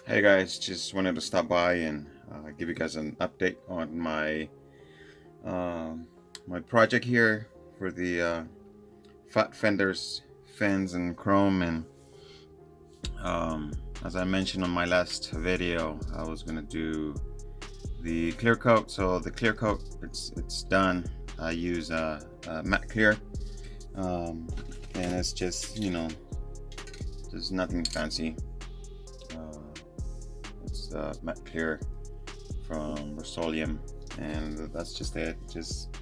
Hey guys, just wanted to stop by and give you guys an update on my project here for the fat fenders, fins, and chrome. And as I mentioned on my last video, I was gonna do the clear coat. So the clear coat, it's done. I use matte clear, and it's just there's nothing fancy. It's matte clear from Rust-Oleum, and that's just it. Just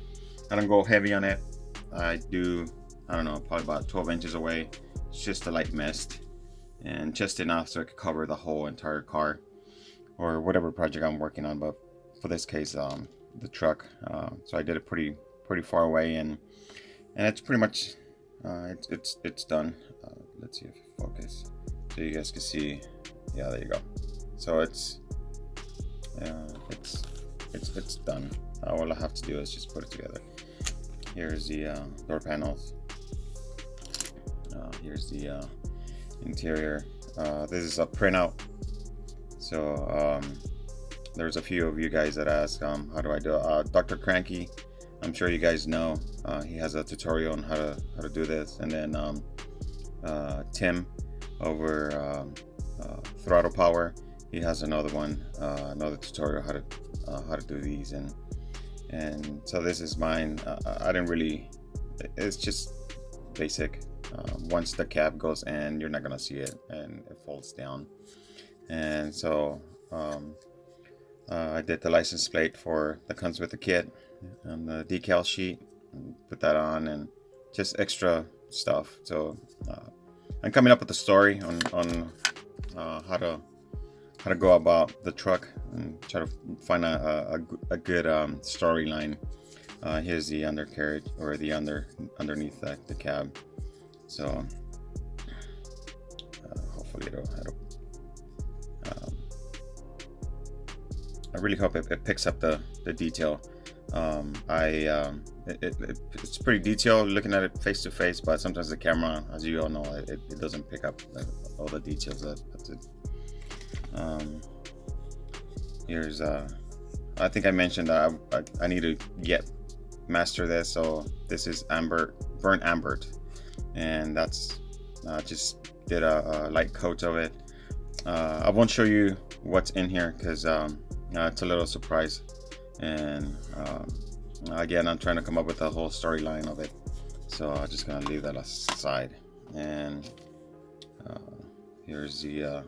I don't go heavy on it. I don't know, probably about 12 inches away. It's just a light mist, and just enough so it could cover the whole entire car or whatever project I'm working on. But for this case, the truck. So I did it pretty far away, and it's pretty much it's done. Let's see if it focus so you guys can see. Yeah, there you go. So it's done. All I have to do is just put it together. Here's the door panels. Here's the interior. This is a printout. So there's a few of you guys that ask, how do I do it? Dr. Cranky, I'm sure you guys know. He has a tutorial on how to do this. And then Tim over Throttle Power, he has another one, another tutorial how to do these. And so this is mine. I didn't really. It's just basic. Once the cab goes in, you're not gonna see it, and it folds down. And so I did the license plate that comes with the kit and the decal sheet. And put that on, and just extra stuff. So I'm coming up with a story on how to go about the truck and try to find a good storyline. Here's the undercarriage, or the underneath the cab. So hopefully it'll I really hope it picks up the detail. It's pretty detailed looking at it face to face, but sometimes the camera, as you all know, it doesn't pick up all the details. That's it. Here's I think I mentioned that I need to master this. So this is burnt amber, and that's just did a light coat of it. I won't show you what's in here because it's a little surprise, and again, I'm trying to come up with a whole storyline of it, so I'm just gonna leave that aside. And here's the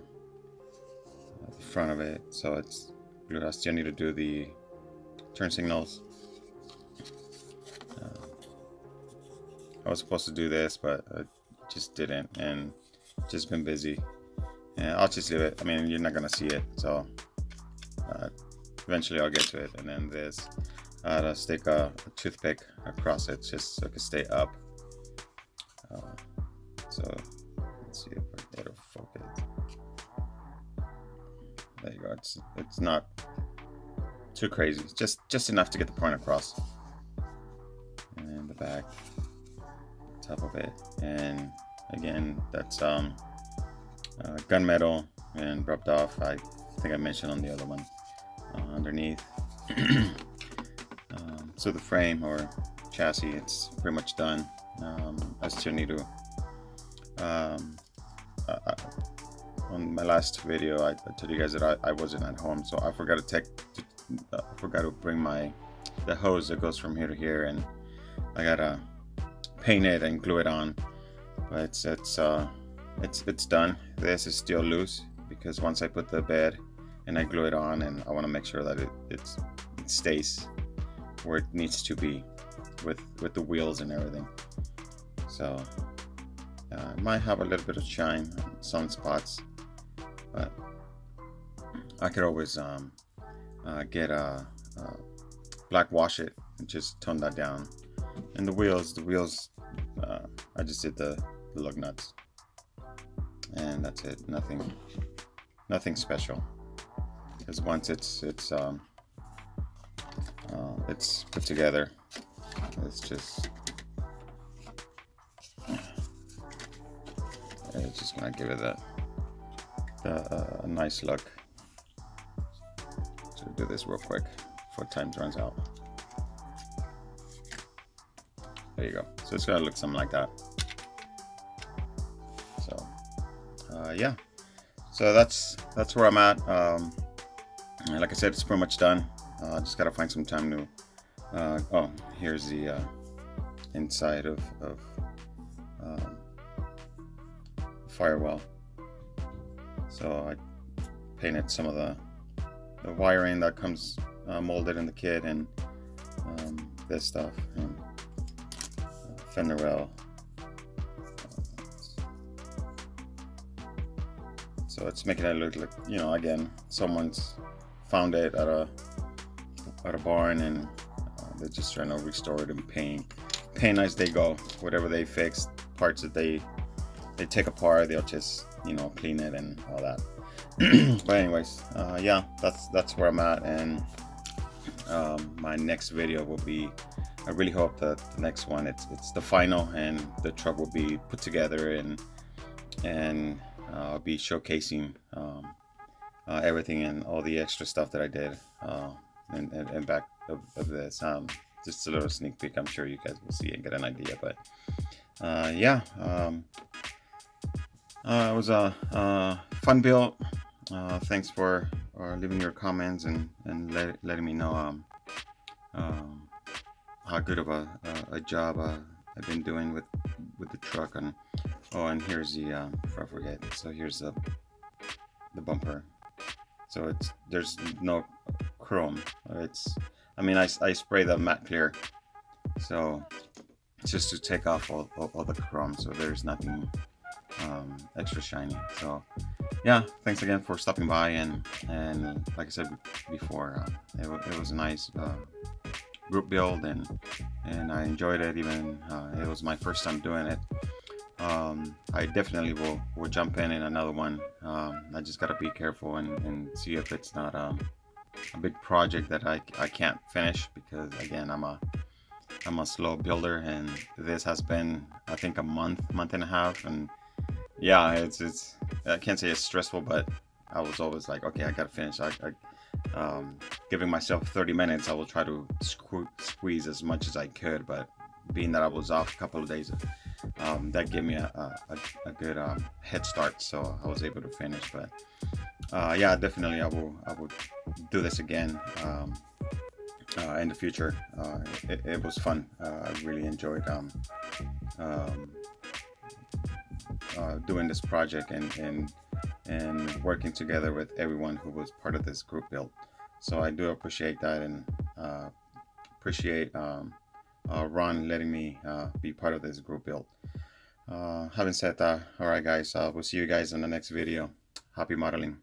front of it. So it's blue. I still need to do the turn signals. I was supposed to do this, but I just didn't, and just been busy. And I'll just leave it. I mean, you're not gonna see it, so eventually I'll get to it. And then this, I had to stick a toothpick across it just so it can stay up. So let's see if it'll focus. There you go. It's not too crazy. It's just enough to get the point across. And the back, top of it, and again, that's gunmetal and rubbed off. I think I mentioned on the other one. Underneath. So the frame or chassis, it's pretty much done. I still need to. On my last video, I told you guys that I wasn't at home, so I forgot to bring the hose that goes from here to here, and I gotta paint it and glue it on. But it's done. This is still loose because once I put the bed and I glue it on, and I want to make sure that it stays where it needs to be with the wheels and everything. So it might have a little bit of shine on some spots, but I could always get black wash it and just tone that down. And the wheels, I just did the lug nuts, and that's it. Nothing special. Because once it's put together, it's just gonna give it that a nice look. So do this real quick before time runs out. There you go. So it's gonna look something like that. So yeah, so that's where I'm at. Like I said, it's pretty much done. Just gotta find some time to oh, here's the inside of firewall. So I painted some of the wiring that comes molded in the kit, and this stuff, and fender rail. So it's making it look like, you know, again, someone's found it at a barn, and they're just trying to restore it and paint as they go. Whatever they fix, parts that they take apart, they'll just, you know, clean it and all that. But anyways, yeah, that's where I'm at, and my next video will be, I really hope that the next one, it's the final, and the truck will be put together, and I'll be showcasing everything and all the extra stuff that I did and back of this. Just a little sneak peek. I'm sure you guys will see and get an idea. But yeah, it was a fun build. Thanks for leaving your comments and letting me know how good of a job I've been doing with the truck. And oh, and here's the before I forget. So here's the bumper. So there's no chrome. I mean, I spray the matte clear, so it's just to take off all the chrome, so there's nothing extra shiny. So yeah, thanks again for stopping by, and like I said before, it was a nice group build, and I enjoyed it. Even it was my first time doing it. I definitely will jump in another one. I just gotta be careful and see if it's not a big project that I can't finish, because again, I'm a slow builder, and this has been, I think, a month and a half, and yeah, it's I can't say it's stressful, but I was always like, okay, I gotta finish. Giving myself 30 minutes, I will try to squeeze as much as I could, but being that I was off a couple of days, that gave me a good head start, so I was able to finish. But yeah, definitely I will do this again in the future. It was fun. I really enjoyed doing this project and working together with everyone who was part of this group build. So I do appreciate that, and appreciate Ron letting me be part of this group build. Having said that, alright guys, we'll see you guys in the next video. Happy modeling.